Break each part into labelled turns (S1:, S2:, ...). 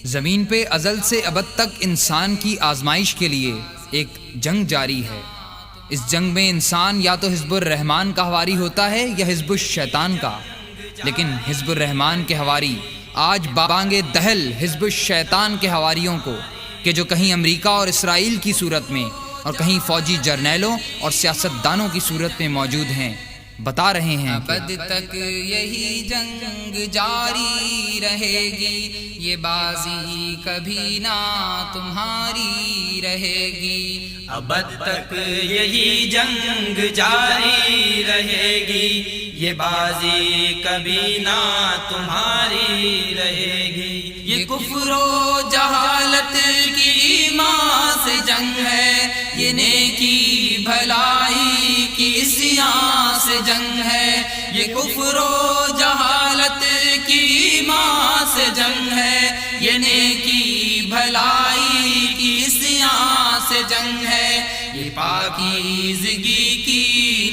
S1: زمین پہ ازل سے ابد تک انسان کی آزمائش کے لیے ایک جنگ جاری ہے۔ اس جنگ میں انسان یا تو حزب الرحمن کا حواری ہوتا ہے یا حزب الشیطان کا، لیکن حزب الرحمن کے حواری آج بانگ دہل حزب الشیطان کے حواریوں کو کہ جو کہیں امریکہ اور اسرائیل کی صورت میں اور کہیں فوجی جرنیلوں اور سیاستدانوں کی صورت میں موجود ہیں، بتا رہے ہیں
S2: ابد تک یہی جنگ جاری رہے گی، یہ بازی کبھی نہ تمہاری رہے گی۔
S3: ابد تک یہی جنگ جاری رہے گی، یہ بازی کبھی نہ تمہاری رہے گی۔
S2: یہ کفر و جہالت کی ایمان سے جنگ ہے، یہ نیکی بھلائی کی عصیان سے جنگ ہے۔ یہ کفر و جہالت کی ایمان سے جنگ ہے، یہ نیکی بھلائی کی عصیان سے جنگ ہے۔ یہ پاکیزگی کی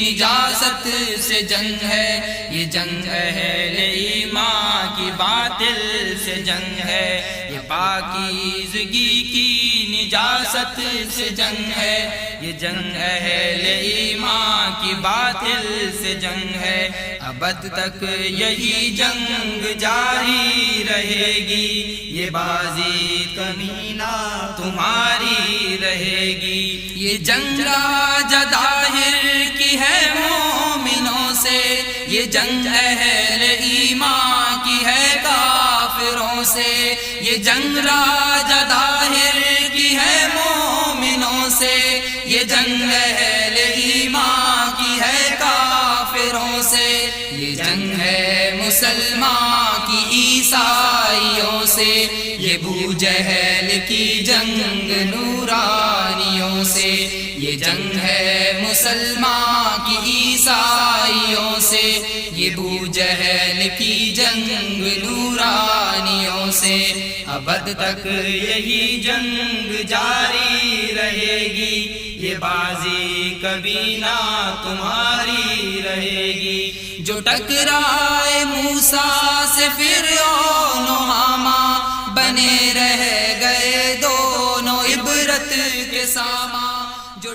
S2: نجاست سے جنگ ہے، یہ جنگ اہل ایمان کی باطل سے جنگ ہے۔ یہ پاکیزگی کی نجاست سے جنگ ہے، یہ جنگ اہل ایمان کی باطل سے جنگ ہے۔ ابد تک یہی جنگ جاری رہے گی، یہ بازی کبھی نہ تمہاری رہے گی۔ یہ جنگ راجہ ظاہر کی ہے مومنوں سے، یہ جنگ اہل ایمان کی ہے کافروں سے۔ یہ جنگ راجہ ظاہر کی ہے مومنوں سے، یہ جنگ اہل ایمان کی ہے کافروں سے۔ یہ جنگ ہے مسلمان کی عیسائیوں سے، یہ بو جہل کی جنگ نورانیوں سے۔ یہ جنگ ہے مسلمان کی عیسائیوں سے، یہ بو جہل کی جنگ نورانیوں سے۔ ابد تک یہی جنگ جاری رہے گی، یہ بازی کبھی نہ تمہاری رہے گی۔ جو ٹکرائے موسیٰ سے فرعون و حامان، بنے رہ گئے دونوں عبرت کے سامان۔ جو